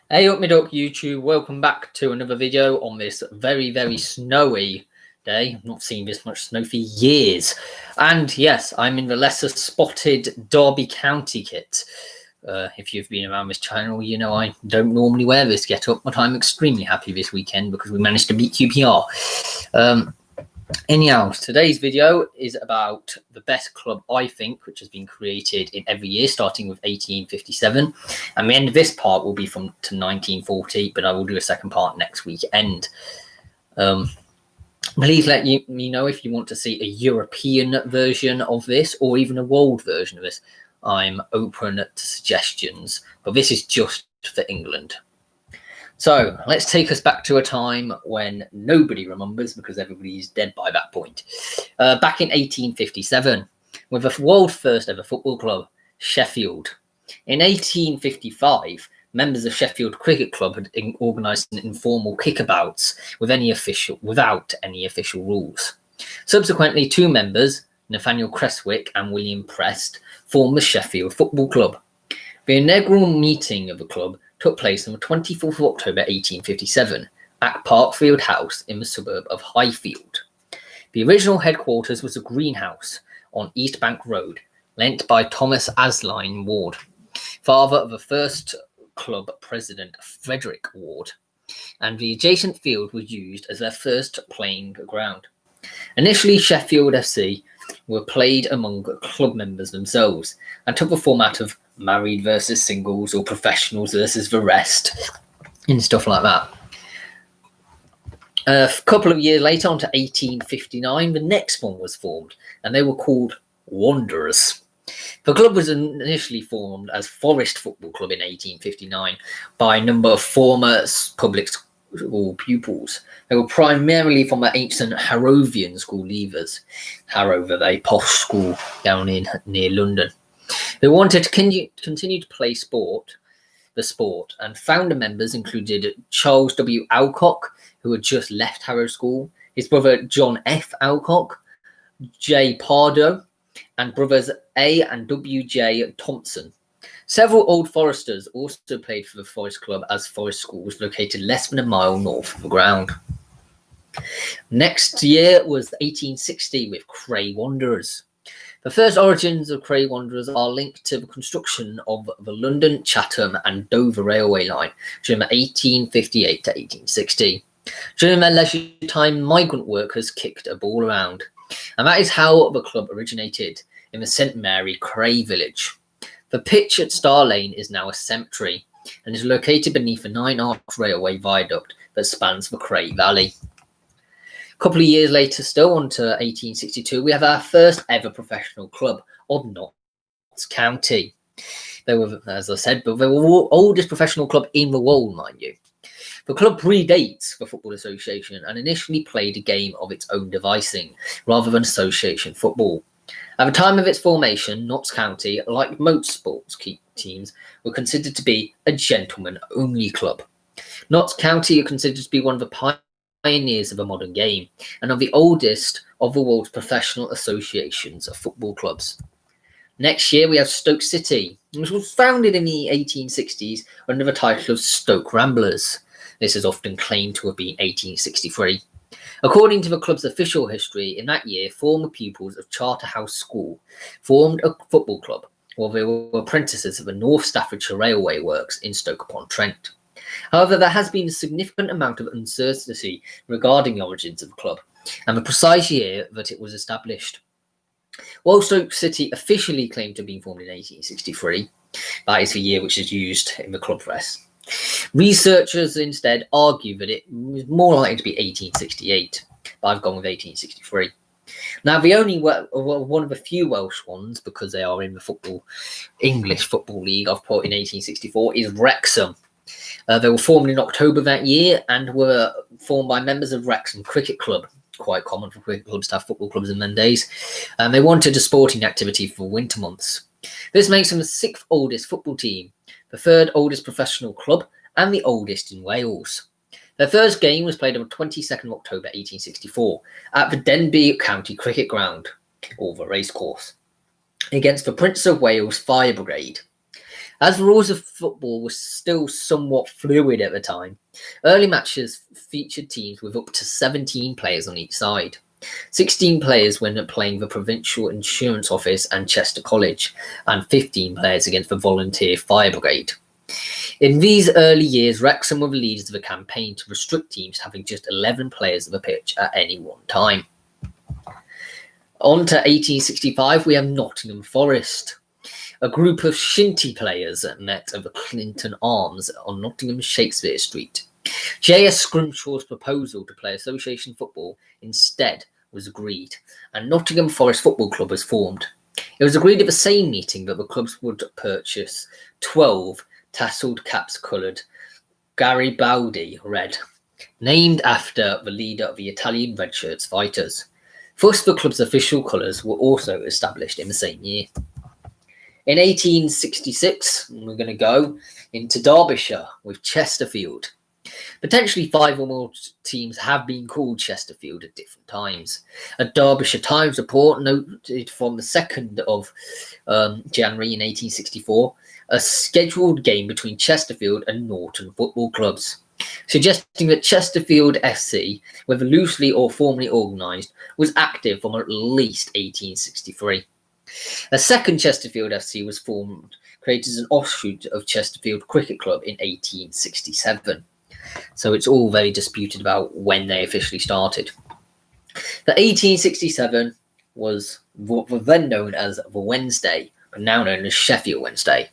Hey up me duck YouTube, welcome back to another video on this very snowy day. I've not seen this much snow for years. And yes, I'm in the lesser spotted Derby County kit. If you've been around this channel, you know I don't normally wear this get up, but I'm extremely happy this weekend because we managed to beat QPR. Anyhow, today's video is about the best club, I think, which has been created in every year, starting with 1857. And the end of this part will be to 1940, but I will do a second part next weekend. Please let me know if you want to see a European version of this or even a world version of this. I'm open to suggestions, but this is just for England. So let's take us back to a time when nobody remembers because everybody's dead by that point. Back in 1857, with a world first ever football club, Sheffield. In 1855, members of Sheffield Cricket Club had organised an informal kickabouts without any official rules. Subsequently, two members, Nathaniel Creswick and William Prest, formed the Sheffield Football Club. The inaugural meeting of the club took place on the 24th of October 1857 at Parkfield House in the suburb of Highfield. The original headquarters was a greenhouse on East Bank Road, lent by Thomas Asline Ward, father of the first club president Frederick Ward, and the adjacent field was used as their first playing ground. Initially, Sheffield FC were played among club members themselves and took the format of married versus singles or professionals versus the rest and stuff like that. A couple of years later, on to 1859, the next one was formed and they were called Wanderers. The club was initially formed as Forest Football Club in 1859 by a number of former public school pupils. They were primarily from the ancient Harrovian school leavers. Harrow, a posh school down near London. They wanted to continue to play the sport, and founder members included Charles W. Alcock, who had just left Harrow School, his brother John F. Alcock, J. Pardo, and brothers A. and W. J. Thompson. Several Old Foresters also played for the Forest Club, as Forest School was located less than a mile north of the ground. Next year was 1860 with Cray Wanderers. The first origins of Cray Wanderers are linked to the construction of the London, Chatham and Dover railway line during 1858 to 1860. During their leisure time, migrant workers kicked a ball around, and that is how the club originated, in the St Mary Cray village. The pitch at Star Lane is now a cemetery and is located beneath a 9-arch railway viaduct that spans the Cray Valley. A couple of years later, still on to 1862, we have our first ever professional club of Notts County. They were, as I said, but they were the oldest professional club in the world, mind you. The club predates the Football Association and initially played a game of its own devising rather than association football. At the time of its formation, Notts County, like most sports teams, were considered to be a gentleman-only club. Notts County are considered to be one of the pioneers of a modern game and of the oldest of the world's professional associations of football clubs. Next year we have Stoke City, which was founded in the 1860s under the title of Stoke Ramblers. This is often claimed to have been 1863. According to the club's official history, in that year former pupils of Charterhouse School formed a football club while they were apprentices of the North Staffordshire Railway Works in Stoke-upon-Trent. However, there has been a significant amount of uncertainty regarding the origins of the club and the precise year that it was established. While Stoke City officially claimed to have been formed in 1863, that is the year which is used in the club press, researchers instead argue that it was more likely to be 1868, but I've gone with 1863. Now, the only one of the few Welsh ones, because they are in the English Football League, I've put in 1864, is Wrexham. They were formed in October that year and were formed by members of Wrexham Cricket Club. Quite common for cricket clubs to have football clubs in them days. And they wanted a sporting activity for winter months. This makes them the 6th oldest football team, the 3rd oldest professional club, and the oldest in Wales. Their first game was played on 22nd of October 1864 at the Denbigh County Cricket Ground, or the racecourse, against the Prince of Wales Fire Brigade. As the rules of football were still somewhat fluid at the time, early matches featured teams with up to 17 players on each side. 16 players when playing the Provincial Insurance Office and Chester College, and 15 players against the Volunteer Fire Brigade. In these early years, Wrexham were the leaders of a campaign to restrict teams to having just 11 players on the pitch at any one time. On to 1865, we have Nottingham Forest. A group of shinty players met at the Clinton Arms on Nottingham Shakespeare Street. J.S. Scrimshaw's proposal to play association football instead was agreed, and Nottingham Forest Football Club was formed. It was agreed at the same meeting that the clubs would purchase 12 tasselled caps coloured Garibaldi red, named after the leader of the Italian Red Shirts fighters. Thus, the club's official colours were also established in the same year. In 1866, we're going to go into Derbyshire with Chesterfield. Potentially 5 or more teams have been called Chesterfield at different times. A Derbyshire Times report noted from the 2nd of January in 1864 a scheduled game between Chesterfield and Norton football clubs, suggesting that Chesterfield FC, whether loosely or formally organised, was active from at least 1863. A second Chesterfield FC was formed, created as an offshoot of Chesterfield Cricket Club in 1867. So it's all very disputed about when they officially started. The 1867 was what was then known as the Wednesday, but now known as Sheffield Wednesday.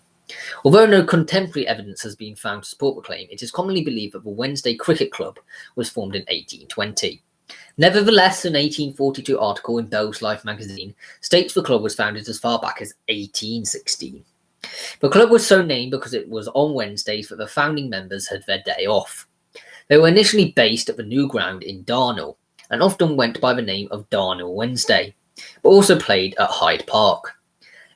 Although no contemporary evidence has been found to support the claim, it is commonly believed that the Wednesday Cricket Club was formed in 1820. Nevertheless, an 1842 article in Bell's Life magazine states the club was founded as far back as 1816. The club was so named because it was on Wednesdays that the founding members had their day off. They were initially based at the new ground in Darnall, and often went by the name of Darnall Wednesday, but also played at Hyde Park.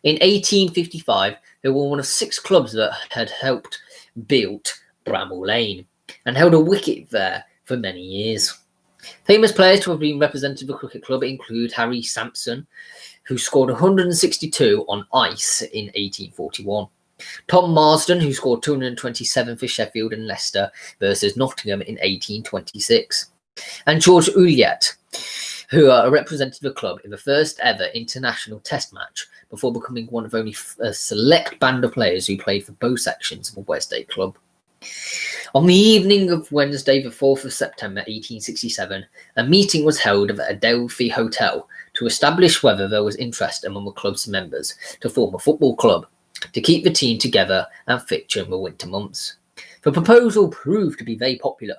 In 1855, they were one of 6 clubs that had helped build Bramall Lane, and held a wicket there for many years. Famous players to have been represented the cricket club include Harry Sampson, who scored 162 on ice in 1841. Tom Marsden, who scored 227 for Sheffield and Leicester versus Nottingham in 1826. And George Uliet, who represented the club in the first ever international test match before becoming one of only a select band of players who played for both sections of the Wednesday club. On the evening of Wednesday, the 4th of September 1867, a meeting was held at the Adelphi Hotel to establish whether there was interest among the club's members to form a football club to keep the team together and fit during the winter months. The proposal proved to be very popular,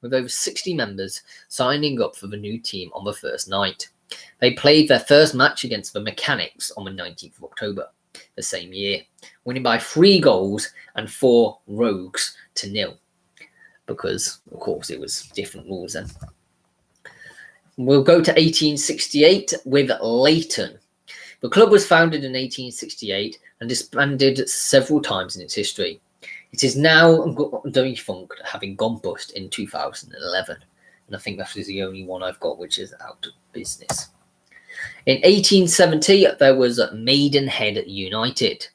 with over 60 members signing up for the new team on the first night. They played their first match against the Mechanics on the 19th of October the same year, winning by 3 goals and 4 rogues to 0, because of course it was different rules then. We'll go to 1868 with Leighton. The club was founded in 1868 and disbanded several times in its history. It is now defunct, having gone bust in 2011. And I think that is the only one I've got which is out of business. In 1870, there was Maidenhead United.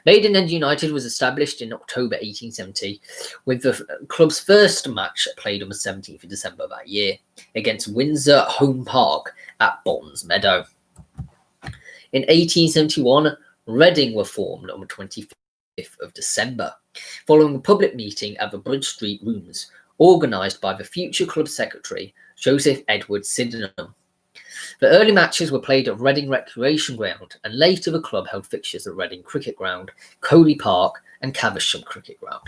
Maidenhead United was established in October 1870, with the club's first match played on the 17th of December that year against Windsor Home Park at Bonds Meadow. In 1871, Reading were formed on the 25th of December, following a public meeting at the Bridge Street Rooms, organised by the future club secretary, Joseph Edward Sydenham. The early matches were played at Reading Recreation Ground, and later the club held fixtures at Reading Cricket Ground, Coley Park and Caversham Cricket Ground.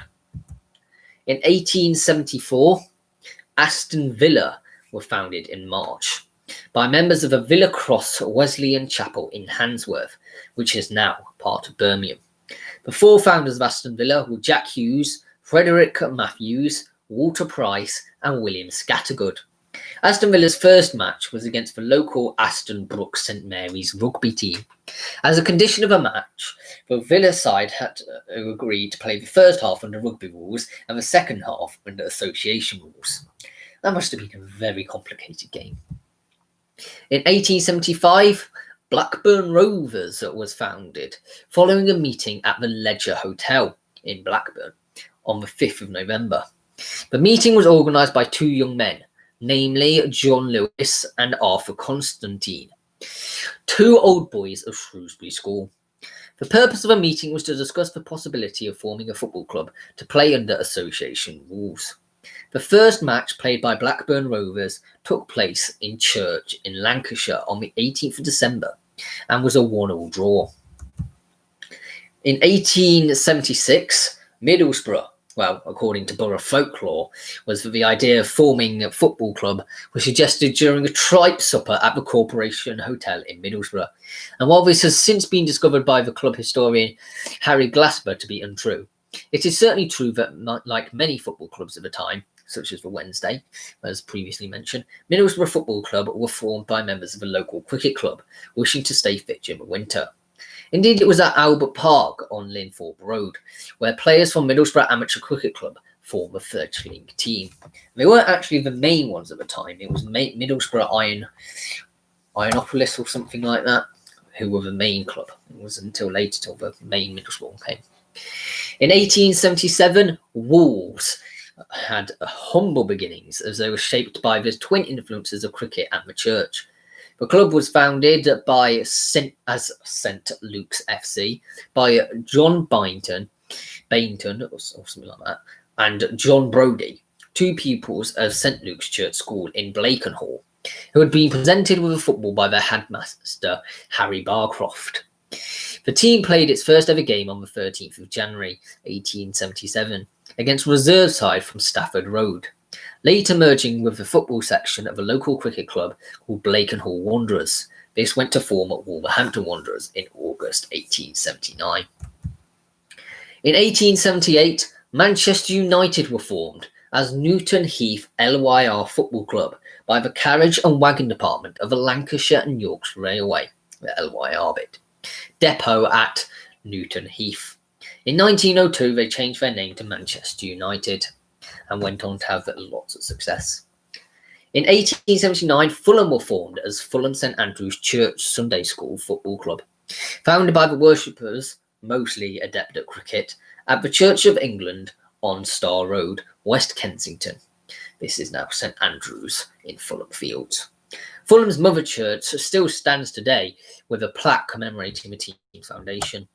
In 1874, Aston Villa were founded in March by members of the Villa Cross Wesleyan Chapel in Handsworth, which is now part of Birmingham. The 4 founders of Aston Villa were Jack Hughes, Frederick Matthews, Walter Price and William Scattergood. Aston Villa's first match was against the local Aston Brook St Mary's rugby team. As a condition of a match, the Villa side had to agree to play the first half under rugby rules and the second half under association rules. That must have been a very complicated game. In 1875, Blackburn Rovers was founded following a meeting at the Ledger Hotel in Blackburn on the 5th of November. The meeting was organised by two young men, namely John Lewis and Arthur Constantine, two old boys of Shrewsbury School. The purpose of the meeting was to discuss the possibility of forming a football club to play under association rules. The first match played by Blackburn Rovers took place in Church in Lancashire on the 18th of December and was a 1-1 draw. In 1876, Middlesbrough, well, according to borough folklore, was that the idea of forming a football club was suggested during a tripe supper at the Corporation Hotel in Middlesbrough. And while this has since been discovered by the club historian Harry Glasper to be untrue, it is certainly true that, like many football clubs at the time, such as the Wednesday, as previously mentioned, Middlesbrough Football Club were formed by members of a local cricket club wishing to stay fit during the winter. Indeed, it was at Albert Park on Linthorpe Road, where players from Middlesbrough Amateur Cricket Club formed a fledgling team. They weren't actually the main ones at the time. It was Middlesbrough Ironopolis or something like that, who were the main club. It wasn't until later till the main Middlesbrough came. In 1877, Wolves had humble beginnings as they were shaped by the twin influences of cricket and the church. The club was founded by St Luke's FC by John Bainton or something like that, and John Brodie, two pupils of St Luke's Church School in Blakenhall, who had been presented with a football by their headmaster Harry Barcroft. The team played its first ever game on the 13th of January 1877 against a reserve side from Stafford Road, later merging with the football section of a local cricket club called Blakenhall Wanderers. This went to form at Wolverhampton Wanderers in August 1879. In 1878, Manchester United were formed as Newton Heath LYR Football Club by the Carriage and Wagon Department of the Lancashire and Yorkshire Railway, the LYR bit, depot at Newton Heath. In 1902, they changed their name to Manchester United and went on to have lots of success. In 1879, Fulham were formed as Fulham St Andrew's Church Sunday School Football Club, founded by the worshippers, mostly adept at cricket, at the Church of England on Star Road, West Kensington. This is now St Andrew's in Fulham Fields. Fulham's mother church still stands today with a plaque commemorating the team's foundation.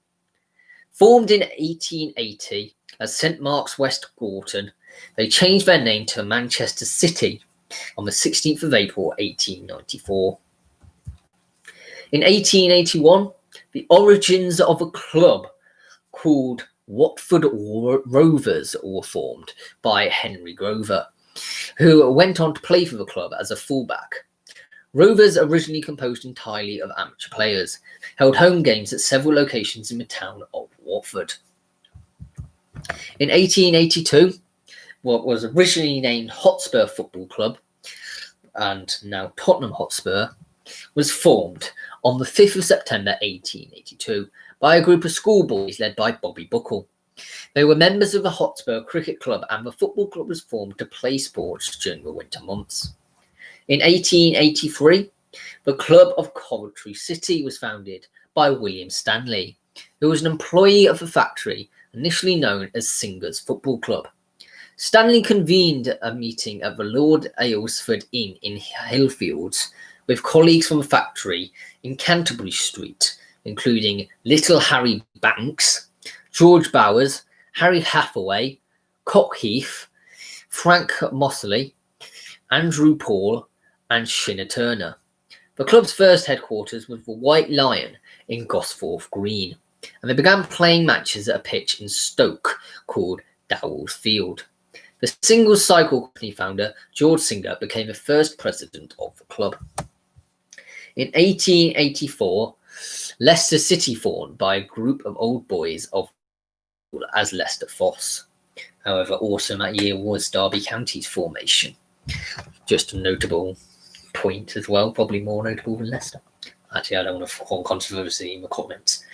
Formed in 1880 as St Mark's West Gorton, they changed their name to Manchester City on the 16th of April 1894. In 1881, the origins of a club called Watford Rovers were formed by Henry Grover, who went on to play for the club as a fullback. Rovers, originally composed entirely of amateur players, held home games at several locations in the town of Watford. In 1882, what was originally named Hotspur Football Club, and now Tottenham Hotspur, was formed on the 5th of September 1882 by a group of schoolboys led by Bobby Buckle. They were members of the Hotspur Cricket Club, and the football club was formed to play sports during the winter months. In 1883, the Club of Coventry City was founded by William Stanley, who was an employee of the factory initially known as Singers Football Club. Stanley convened a meeting at the Lord Aylesford Inn in Hillfields with colleagues from the factory in Canterbury Street, including Little Harry Banks, George Bowers, Harry Hathaway, Cockheath, Frank Mossley, Andrew Paul, and Shinner Turner. The club's first headquarters was the White Lion in Gosforth Green, and they began playing matches at a pitch in Stoke called Dowell's Field. The single cycle company founder, George Singer, became the first president of the club. In 1884, Leicester City formed by a group of old boys of as Leicester Foss. However, also that year was Derby County's formation. Just a notable point as well, probably more notable than Leicester. Actually, I don't want to form controversy in the comments.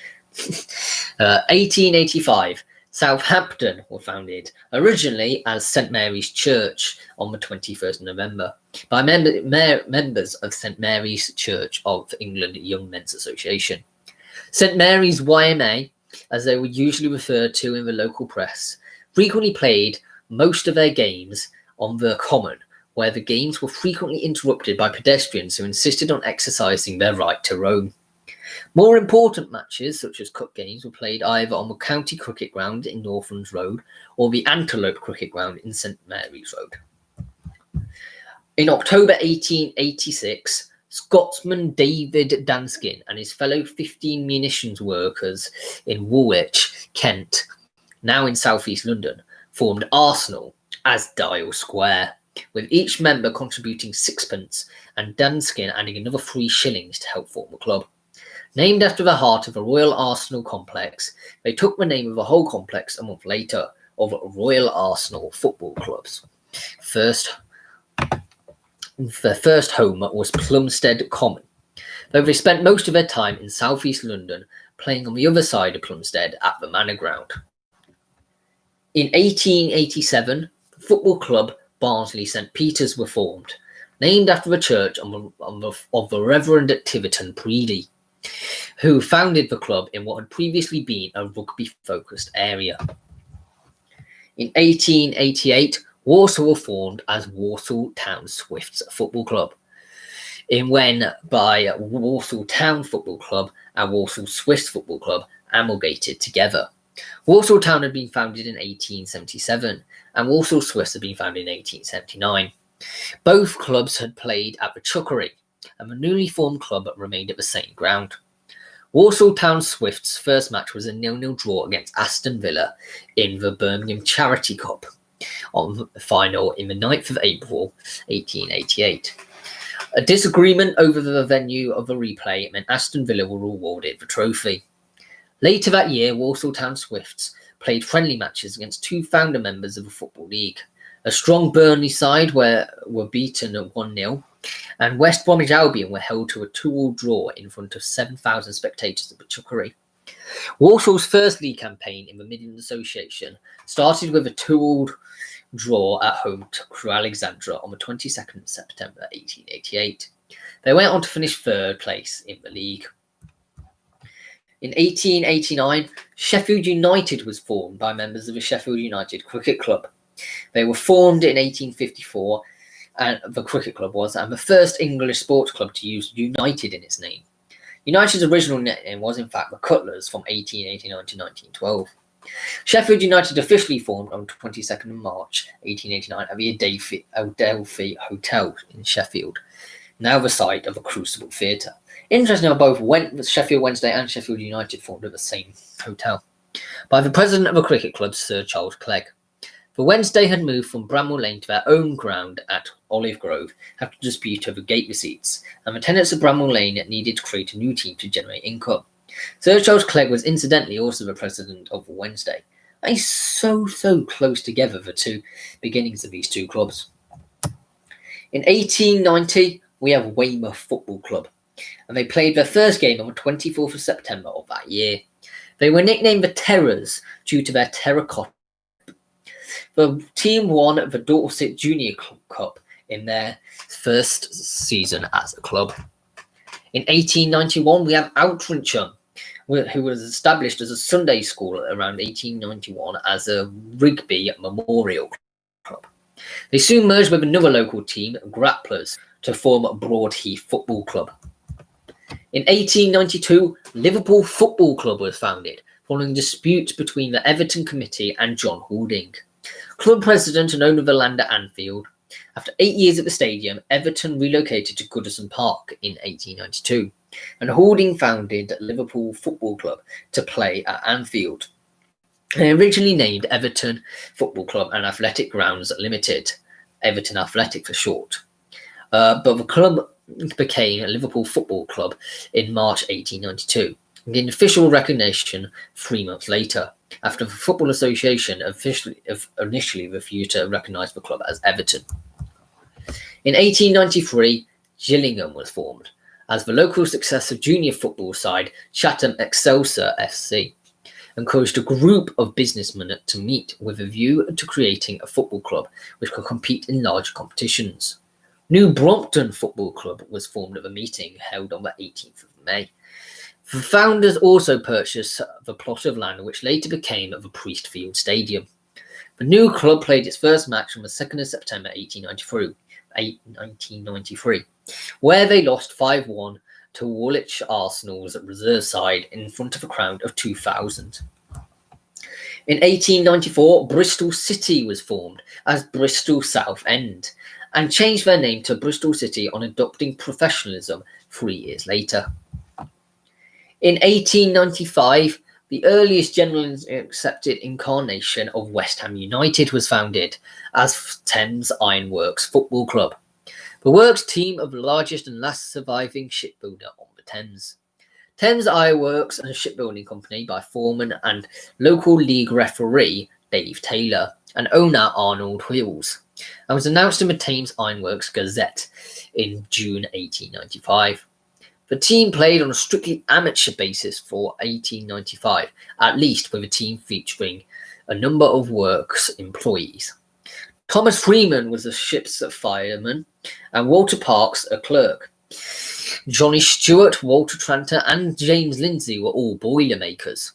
1885, Southampton were founded originally as St Mary's Church on the 21st of November by members of St Mary's Church of England Young Men's Association. St Mary's YMA, as they were usually referred to in the local press, frequently played most of their games on the common, where the games were frequently interrupted by pedestrians who insisted on exercising their right to roam. More important matches, such as cup games, were played either on the County Cricket Ground in Northlands Road or the Antelope Cricket Ground in St Mary's Road. In October 1886, Scotsman David Danskin and his fellow 15 munitions workers in Woolwich, Kent, now in southeast London, formed Arsenal as Dial Square, with each member contributing sixpence and Danskin adding another 3 shillings to help form the club. Named after the heart of the Royal Arsenal complex, they took the name of the whole complex a month later of Royal Arsenal Football Clubs. Their first home was Plumstead Common, though they spent most of their time in southeast London playing on the other side of Plumstead at the Manor Ground. In 1887, the football club Barnsley St Peter's were formed, named after the church of the Reverend Tiverton Preedy, who founded the club in what had previously been a rugby-focused area. In 1888, Walsall were formed as Walsall Town Swifts Football Club, by Walsall Town Football Club and Walsall Swifts Football Club amalgamated together. Walsall Town had been founded in 1877, and Walsall Swifts had been founded in 1879. Both clubs had played at the Chuckery, and the newly formed club remained at the same ground. Walsall Town Swifts' first match was a 0-0 draw against Aston Villa in the Birmingham Charity Cup on the final in the 9th of April 1888. A disagreement over the venue of the replay meant Aston Villa were awarded the trophy. Later that year, Walsall Town Swifts played friendly matches against 2 founder members of the Football League. A strong Burnley side were beaten at 1-0, and West Bromwich Albion were held to a 2-2 draw in front of 7,000 spectators at the Chuckery. Walsall's first league campaign in the Midland Association started with a 2-2 draw at home to Crewe Alexandra on the 22nd of September 1888. They went on to finish 3rd place in the league. In 1889, Sheffield United was formed by members of the Sheffield United Cricket Club. They were formed in 1854, and the cricket club was, and the first English sports club to use United in its name. United's original name was, in fact, the Cutlers from 1889 to 1912. Sheffield United officially formed on 22nd of March 1889 at the Adelphi Hotel in Sheffield, now the site of a Crucible Theatre. Interestingly, both Sheffield Wednesday and Sheffield United formed at the same hotel, by the president of the cricket club, Sir Charles Clegg. The Wednesday had moved from Bramwell Lane to their own ground at Olive Grove after a dispute over gate receipts, and the tenants of Bramwell Lane needed to create a new team to generate income. Sir Charles Clegg was incidentally also the president of the Wednesday. They are so close together, the two beginnings of these two clubs. In 1890, we have Weymouth Football Club, and they played their first game on the 24th of September of that year. They were nicknamed the Terrors due to their terracotta. The team won the Dorset Junior Cup in their first season as a club. In 1891, we have Outrancham, who was established as a Sunday school around 1891 as a rugby memorial club. They soon merged with another local team, Grapplers, to form Broadheath Football Club. In 1892, Liverpool Football Club was founded, following disputes between the Everton Committee and John Houlding, club president and owner of the land at Anfield. After 8 years at the stadium, Everton relocated to Goodison Park in 1892, and Houlding founded Liverpool Football Club to play at Anfield. They originally named Everton Football Club and Athletic Grounds Limited, Everton Athletic for short, but the club became Liverpool Football Club in March 1892, and gained official recognition 3 months later, after the Football Association initially refused to recognise the club as Everton. In 1893, Gillingham was formed as the local successor junior football side Chatham Excelsior FC. encouraged a group of businessmen to meet with a view to creating a football club which could compete in large competitions. New Brompton Football Club was formed at a meeting held on the 18th of May. The founders also purchased the plot of land which later became the Priestfield Stadium. The new club played its first match on the 2nd of September 1993, where they lost 5-1 to Woolwich Arsenal's reserve side in front of a crowd of 2,000. In 1894, Bristol City was formed as Bristol Southend and changed their name to Bristol City on adopting professionalism 3 years later. In 1895, the earliest generally accepted incarnation of West Ham United was founded as Thames Iron Works Football Club, the works team of the largest and last surviving shipbuilder on the Thames. Thames Iron Works and Shipbuilding Company by foreman and local league referee Dave Taylor and owner Arnold Hills, and was announced in the Thames Iron Works Gazette in June 1895. The team played on a strictly amateur basis for 1895, at least with a team featuring a number of works employees. Thomas Freeman was the ship's fireman, and Walter Parks a clerk. Johnny Stewart, Walter Tranter, and James Lindsay were all boilermakers.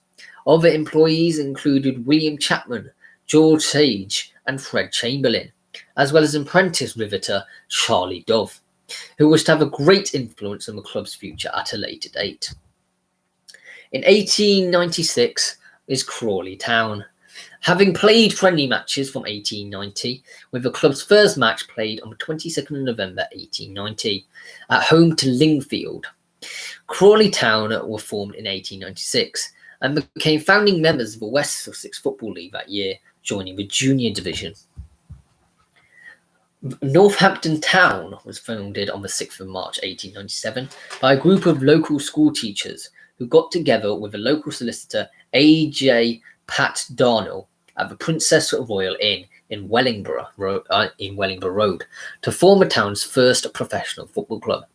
Other employees included William Chapman, George Sage, and Fred Chamberlain, as well as apprentice riveter Charlie Dove, who was to have a great influence on the club's future at a later date. In 1896 is Crawley Town, having played friendly matches from 1890, with the club's first match played on the 22nd of November 1890 at home to Lingfield. Crawley Town were formed in 1896 and became founding members of the West Sussex Football League that year, joining the junior division. Northampton Town was founded on the 6th of March 1897 by a group of local school teachers who got together with a local solicitor A.J. Pat Darnell at the Princess Royal Inn in Wellingborough Road to form the town's first professional football club.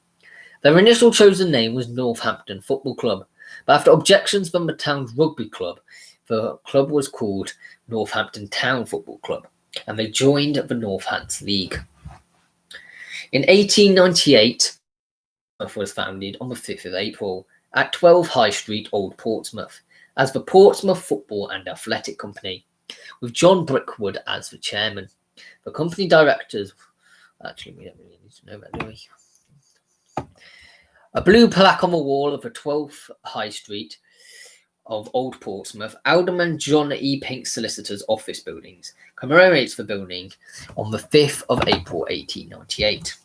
Their initial chosen name was Northampton Football Club, but after objections from the town's rugby club, the club was called Northampton Town Football Club, and they joined the Northants League. In 1898, was founded on the 5th of April at 12 High Street, Old Portsmouth, as the Portsmouth Football and Athletic Company, with John Brickwood as the chairman. The company directors, actually we don't really need to know that, do we? A blue plaque on the wall of the 12th High Street of Old Portsmouth, Alderman John E. Pink's solicitor's office buildings, commemorates the building on the 5th of April 1898.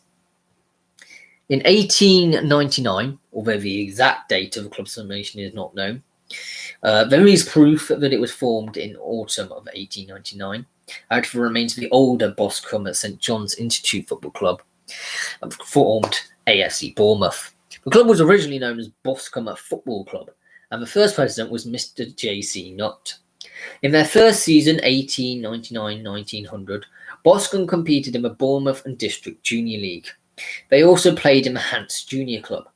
In 1899, although the exact date of the club's formation is not known, there is proof that it was formed in autumn of 1899 out of the remains of the older Boscombe at St John's Institute Football Club, formed AFC Bournemouth. The club was originally known as Boscombe Football Club, and the first president was Mr. J.C. Nutt. In their first season, 1899-1900, Boscombe competed in the Bournemouth and District Junior League. They also played in the Hants Junior Club.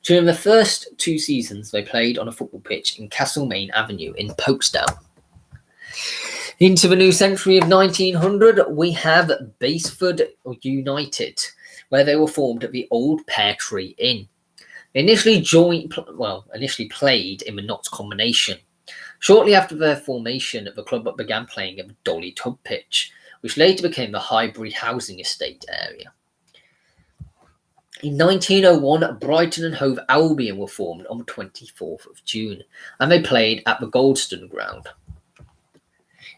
During the first 2 seasons, they played on a football pitch in Castlemaine Avenue in Folkestone. Into the new century of 1900, we have Basford United, where they were formed at the Old Pear Tree Inn. They initially played in the Notts Combination. Shortly after their formation, the club began playing at the Dolly Tub pitch, which later became the Highbury Housing Estate area. In 1901, Brighton and Hove Albion were formed on the 24th of June, and they played at the Goldstone Ground.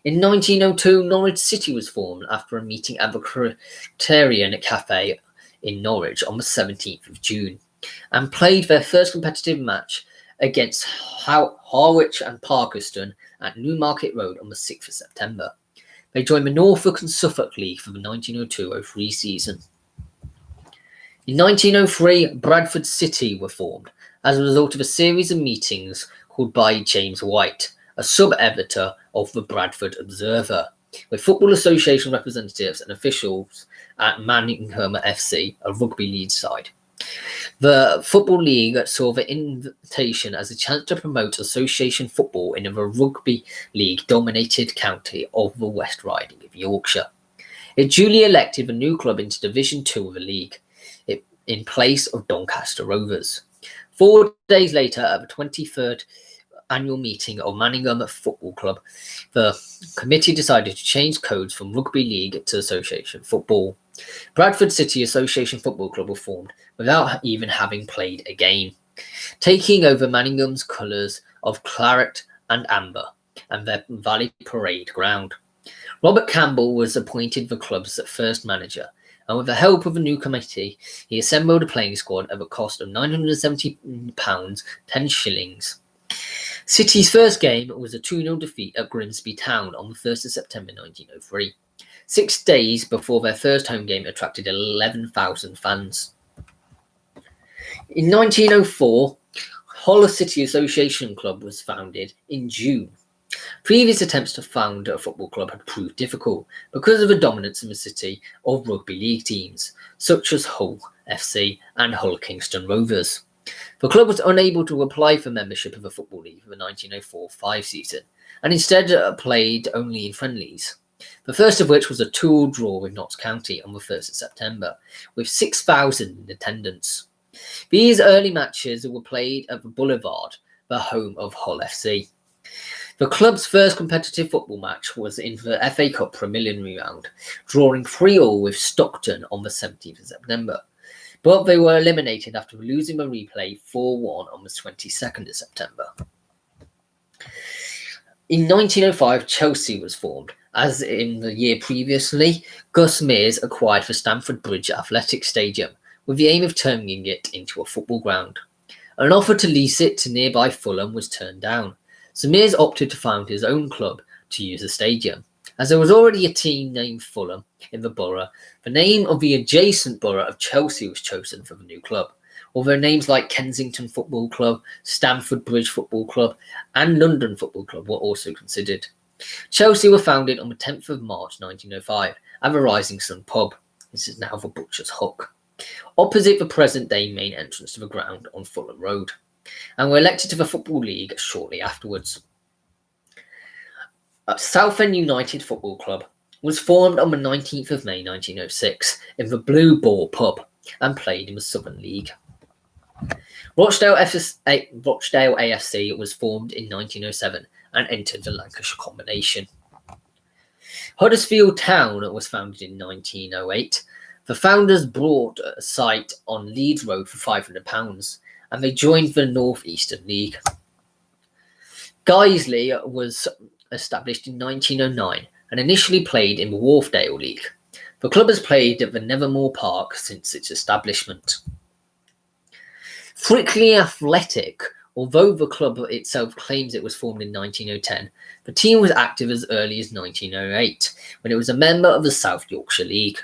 In 1902, Norwich City was formed after a meeting at the Criterion Cafe in Norwich on the 17th of June, and played their first competitive match against Harwich and Parkerston at Newmarket Road on the 6th of September. They joined the Norfolk and Suffolk League for the 1902-03 season. In 1903, Bradford City were formed as a result of a series of meetings called by James White, a sub-editor of the Bradford Observer, with Football Association representatives and officials at Manningham FC, a rugby league side. The Football League saw the invitation as a chance to promote association football in the rugby league-dominated county of the West Riding of Yorkshire. It duly elected the new club into Division 2 of the league, in place of Doncaster Rovers. 4 days later, at the 23rd annual meeting of Manningham Football Club, the committee decided to change codes from rugby league to association football. Bradford City Association Football Club were formed without even having played a game, taking over Manningham's colours of claret and amber and their Valley Parade ground. Robert Campbell was appointed the club's first manager, and with the help of a new committee, he assembled a playing squad at a cost of £970, 10 shillings. City's first game was a 2-0 defeat at Grimsby Town on the 1st of September 1903. 6 days before their first home game attracted 11,000 fans. In 1904, Hull City Association Club was founded in June. Previous attempts to found a football club had proved difficult because of the dominance in the city of rugby league teams, such as Hull FC and Hull Kingston Rovers. The club was unable to apply for membership of the Football League for the 1904-05 season, and instead played only in friendlies. The first of which was a 2-2 draw with Notts County on the 1st of September, with 6,000 in attendance. These early matches were played at the Boulevard, the home of Hull FC. The club's first competitive football match was in the FA Cup preliminary round, drawing 3-3 with Stockton on the 17th of September, but they were eliminated after losing the replay 4-1 on the 22nd of September. In 1905, Chelsea was formed. As in the year previously, Gus Mears acquired the Stamford Bridge Athletic Stadium with the aim of turning it into a football ground. An offer to lease it to nearby Fulham was turned down, so Mears opted to found his own club to use the stadium. As there was already a team named Fulham in the borough, the name of the adjacent borough of Chelsea was chosen for the new club, although names like Kensington Football Club, Stamford Bridge Football Club, and London Football Club were also considered. Chelsea were founded on the 10th of March 1905 at the Rising Sun pub. This is now the Butcher's Hook, opposite the present-day main entrance to the ground on Fulham Road, and were elected to the Football League shortly afterwards. Southend United Football Club was formed on the 19th of May 1906 in the Blue Boar pub and played in the Southern League. Rochdale AFC was formed in 1907 and entered the Lancashire Combination. Huddersfield Town was founded in 1908. The founders bought a site on Leeds Road for £500, and they joined the North Eastern League. Guiseley was established in 1909 and initially played in the Wharfdale League. The club has played at the Nevermore Park since its establishment. Frickley Athletic, although the club itself claims it was formed in 1910, the team was active as early as 1908, when it was a member of the South Yorkshire League.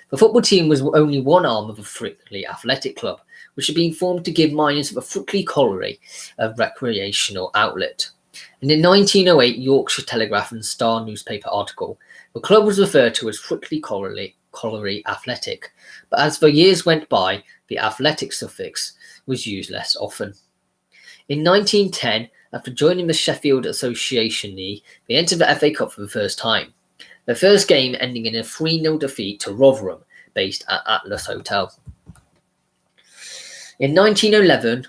The football team was only one arm of the Frickley Athletic Club, which had been formed to give miners of the Frickley Colliery a recreational outlet. In a 1908 Yorkshire Telegraph and Star newspaper article, the club was referred to as Frickley Colliery Athletic, but as the years went by, the athletic suffix was used less often. In 1910, after joining the Sheffield Association League, they entered the FA Cup for the first time, their first game ending in a 3-0 defeat to Rotherham, based at Atlas Hotel. In 1911,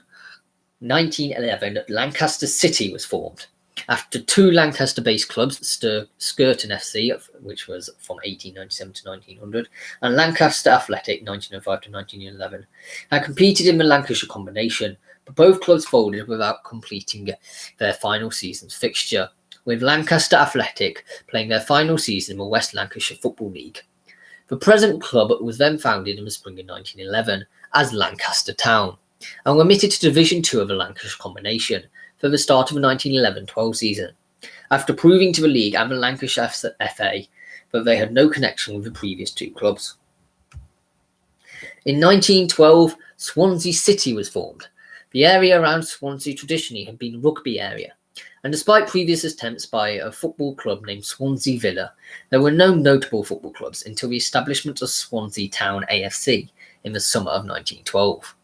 Lancaster City was formed, after two Lancaster-based clubs, Skirton FC, which was from 1897 to 1900, and Lancaster Athletic, 1905 to 1911, had competed in the Lancashire Combination, but both clubs folded without completing their final season's fixture, with Lancaster Athletic playing their final season in the West Lancashire Football League. The present club was then founded in the spring of 1911 as Lancaster Town, and were admitted to Division 2 of the Lancashire Combination for the start of the 1911-12 season, after proving to the league and the Lancashire FA that they had no connection with the previous two clubs. In 1912, Swansea City was formed. The area around Swansea traditionally had been a rugby area, And despite previous attempts by a football club named Swansea Villa, there were no notable football clubs until the establishment of Swansea Town AFC in the summer of 1912.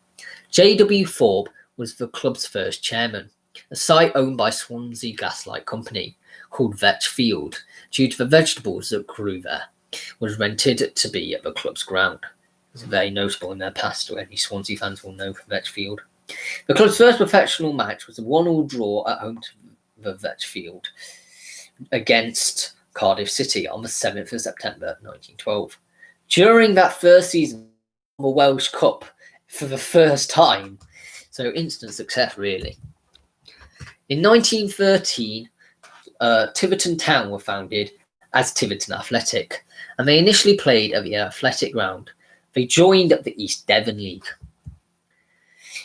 J.W. Thorpe was the club's first chairman. A site owned by Swansea Gaslight Company, called Vetch Field, due to the vegetables that grew there, was rented to be at the club's ground. It's very notable in their past, or any Swansea fans will know from Vetch Field. The club's first professional match was a 1-1 draw at home to the Vetch Field against Cardiff City on the 7th of September 1912. During that first season, the Welsh Cup for the first time, so instant success really. In 1913, Tiverton Town were founded as Tiverton Athletic, and they initially played at the Athletic Ground. They joined the East Devon League.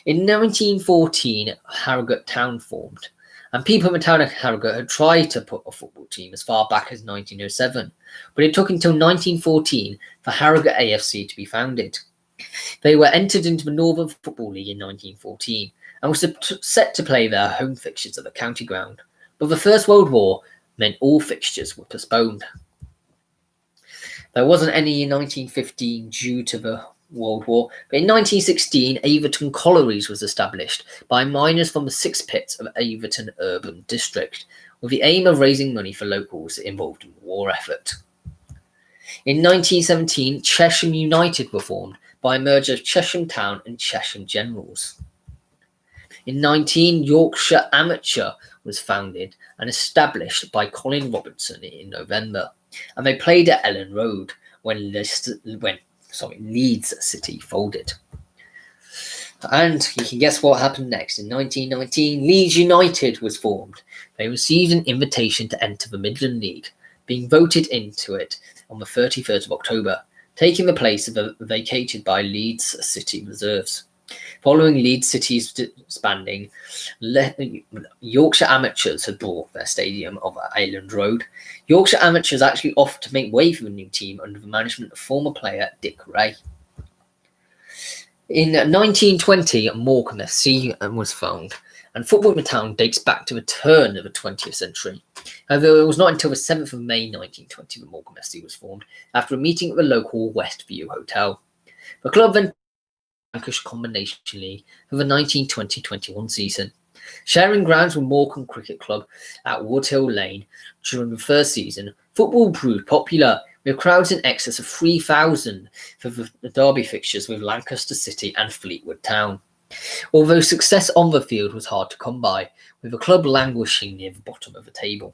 In 1914, Harrogate Town formed, and people in the town of Harrogate had tried to put a football team as far back as 1907, but it took until 1914 for Harrogate AFC to be founded. They were entered into the Northern Football League in 1914 and were set to play their home fixtures at the county ground, but the First World War meant all fixtures were postponed. There wasn't any in 1915 due to the World War, but in 1916 Averton Collieries was established by miners from the Six Pits of Averton Urban District, with the aim of raising money for locals involved in the war effort. In 1917 Chesham United were formed by a merger of Chesham Town and Chesham Generals. In 19, Yorkshire Amateur was founded and established by Colin Robertson in November, and they played at Ellen Road when Leeds City folded. And you can guess what happened next. In 1919, Leeds United was formed. They received an invitation to enter the Midland League, being voted into it on the 31st of October, taking the place of the vacated by Leeds City reserves. Following Leeds City's disbanding, Yorkshire Amateurs had bought their stadium of Island Road. Yorkshire Amateurs actually offered to make way for the new team under the management of former player Dick Ray. In 1920, Morecambe FC was founded, and football in the town dates back to the turn of the 20th century. However, it was not until the 7th of May 1920 that Morecambe FC was formed, after a meeting at the local Westview Hotel. The club then Lancashire Combination League for the 1920-21 season, sharing grounds with Morecambe Cricket Club at Woodhill Lane. During the first season, football proved popular, with crowds in excess of 3,000 for the derby fixtures with Lancaster City and Fleetwood Town. Although success on the field was hard to come by, with the club languishing near the bottom of the table.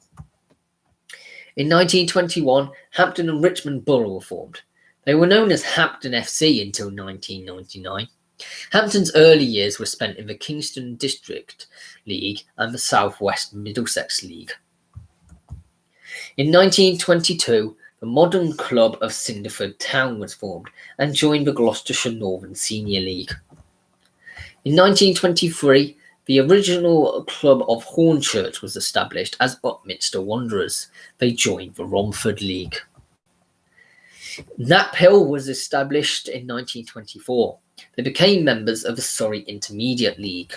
In 1921, Hampton and Richmond Borough were formed. They were known as Hampton FC until 1999. Hampton's early years were spent in the Kingston District League and the South West Middlesex League. In 1922, the modern club of Cinderford Town was formed and joined the Gloucestershire Northern Senior League. In 1923, the original club of Hornchurch was established as Upminster Wanderers. They joined the Romford League. Knaphill was established in 1924. They became members of the Surrey Intermediate League.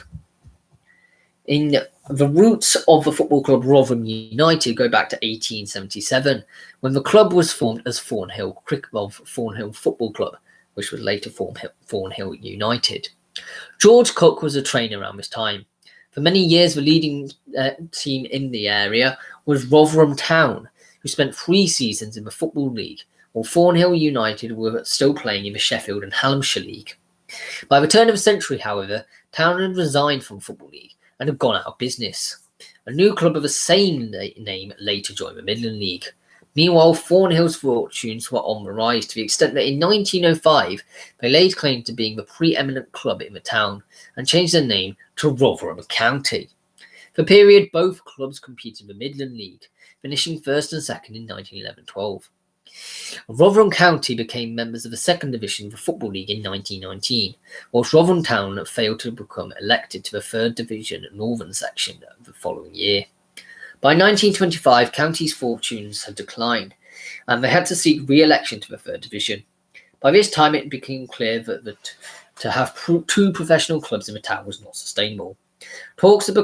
In the roots of the football club Rotherham United go back to 1877, when the club was formed as Thornhill Football Club, which was later Thornhill United. George Cook was a trainer around this time. For many years, the leading team in the area was Rotherham Town, who spent 3 seasons in the Football League, while Thornhill United were still playing in the Sheffield and Hallamshire League. By the turn of the century, however, Town had resigned from the Football League and had gone out of business. A new club of the same name later joined the Midland League. Meanwhile, Thornhill's fortunes were on the rise to the extent that in 1905 they laid claim to being the preeminent club in the town and changed their name to Rotherham County. For a period, both clubs competed in the Midland League, finishing first and second in 1911-12. Rotherham County became members of the second division of the Football League in 1919, whilst Rotherham Town failed to become elected to the third division Northern section the following year. By 1925, County's fortunes had declined, and they had to seek re-election to the third division. By this time, it became clear that to have 2 professional clubs in the town was not sustainable. Talks had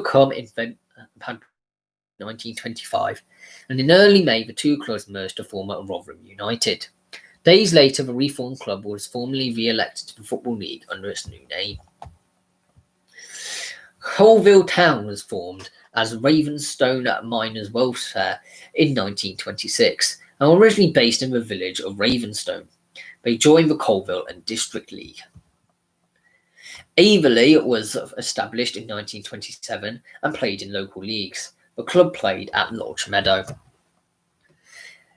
1925, and in early May the two clubs merged to form Rotherham United. Days later, the reformed club was formally re-elected to the Football League under its new name. Colville Town was formed as Ravenstone Miners' Welfare in 1926 and were originally based in the village of Ravenstone. They joined the Colville and District League. Averley was established in 1927 and played in local leagues. The club played at Lodge Meadow.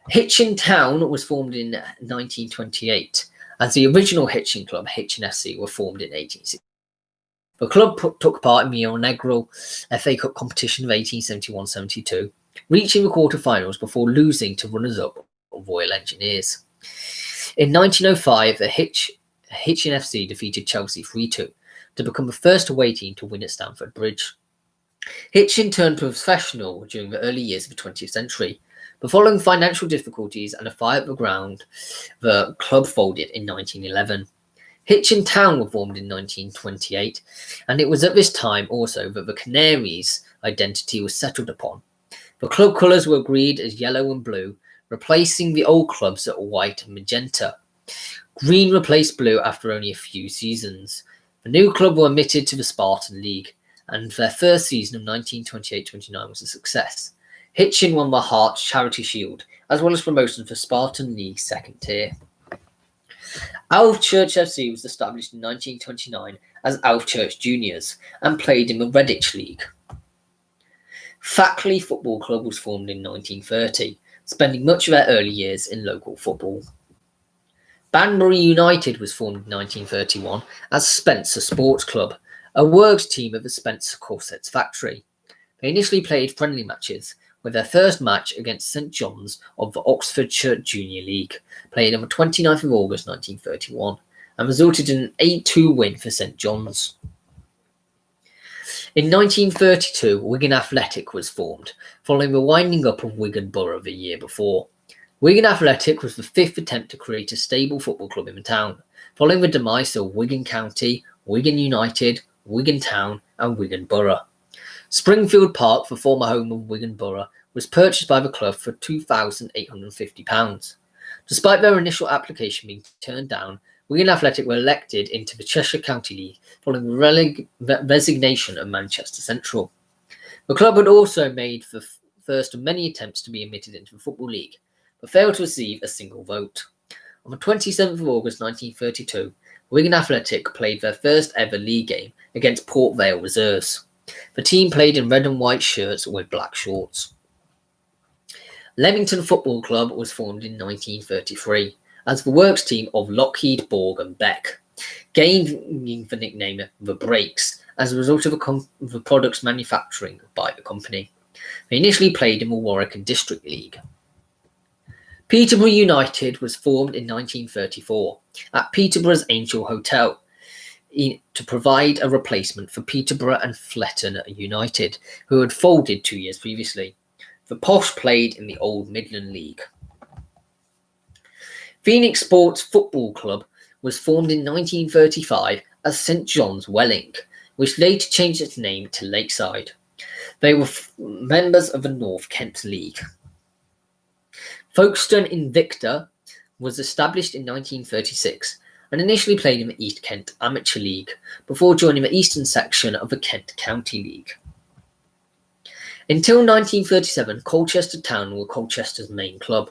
Hitchin Town was formed in 1928, as the original Hitchin club, Hitchin FC, were formed in 1860. The club took part in the inaugural FA Cup competition of 1871-72, reaching the quarter-finals before losing to runners-up Royal Engineers. In 1905, the Hitchin FC defeated Chelsea 3-2 to become the first away team to win at Stamford Bridge. Hitchin turned professional during the early years of the 20th century, but following financial difficulties and a fire at the ground, the club folded in 1911. Hitchin Town were formed in 1928, and it was at this time also that the Canaries' identity was settled upon. The club colours were agreed as yellow and blue, replacing the old clubs at white and magenta. Green replaced blue after only a few seasons. The new club were admitted to the Spartan League, and their first season of 1928-29 was a success. Hitchin won the Hearts Charity Shield, as well as promotion for Spartan League second tier. Alvechurch FC was established in 1929 as Alvechurch Juniors and played in the Redditch League. Fackley Football Club was formed in 1930, spending much of their early years in local football. Banbury United was formed in 1931 as Spencer Sports Club, a works team of the Spencer Corsets factory. They initially played friendly matches, with their first match against St John's of the Oxfordshire Junior League, played on the 29th of August 1931, and resulted in an 8-2 win for St John's. In 1932, Wigan Athletic was formed, following the winding up of Wigan Borough the year before. Wigan Athletic was the fifth attempt to create a stable football club in the town, following the demise of Wigan County, Wigan United, Wigan Town and Wigan Borough. Springfield Park, the former home of Wigan Borough, was purchased by the club for £2,850. Despite their initial application being turned down, Wigan Athletic were elected into the Cheshire County League following the resignation of Manchester Central. The club had also made the first of many attempts to be admitted into the Football League, but failed to receive a single vote. On the 27th of August 1932, Wigan Athletic played their first ever league game against Port Vale Reserves. The team played in red and white shirts with black shorts. Leamington Football Club was formed in 1933 as the works team of Lockheed, Borg and Beck, gaining the nickname The Breaks as a result of the products manufacturing by the company. They initially played in the Warwick and District League. Peterborough United was formed in 1934 at Peterborough's Angel Hotel to provide a replacement for Peterborough and Fletton United, who had folded 2 years previously. The Posh played in the Old Midland League. Phoenix Sports Football Club was formed in 1935 as St John's Welling, which later changed its name to Lakeside. They were members of the North Kent League. Folkestone Invicta was established in 1936 and initially played in the East Kent Amateur League before joining the eastern section of the Kent County League. Until 1937, Colchester Town were Colchester's main club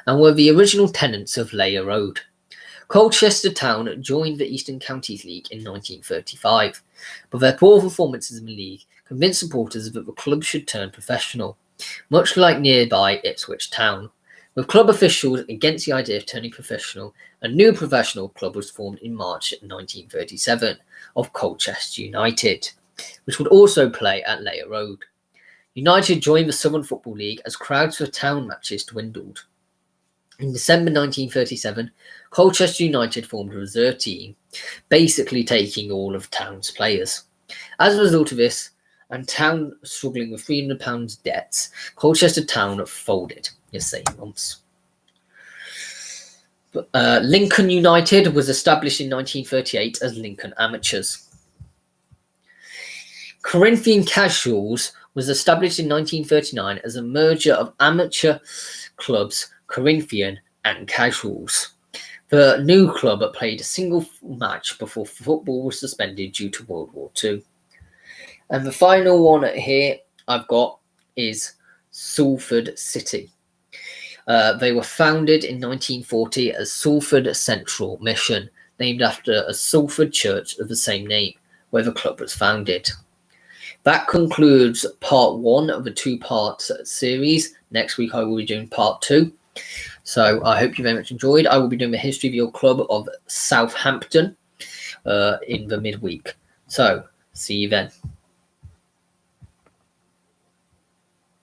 and were the original tenants of Layer Road. Colchester Town joined the Eastern Counties League in 1935, but their poor performances in the league convinced supporters that the club should turn professional, much like nearby Ipswich Town. With club officials against the idea of turning professional, a new professional club was formed in March 1937 of Colchester United, which would also play at Layer Road. United joined the Southern Football League as crowds for town matches dwindled. In December 1937, Colchester United formed a reserve team, basically taking all of Town's players. As a result of this, and Town struggling with £300 debts, Colchester Town folded in the same months. Lincoln United was established in 1938 as Lincoln Amateurs. Corinthian Casuals was established in 1939 as a merger of amateur clubs Corinthian and Casuals. The new club played a single match before football was suspended due to World War II. And the final one here I've got is Salford City. They were founded in 1940 as Salford Central Mission, named after a Salford church of the same name, where the club was founded. That concludes part 1 of a 2-part series. Next week I will be doing part 2. So I hope you very much enjoyed. I will be doing the history of your club of Southampton in the midweek. So see you then.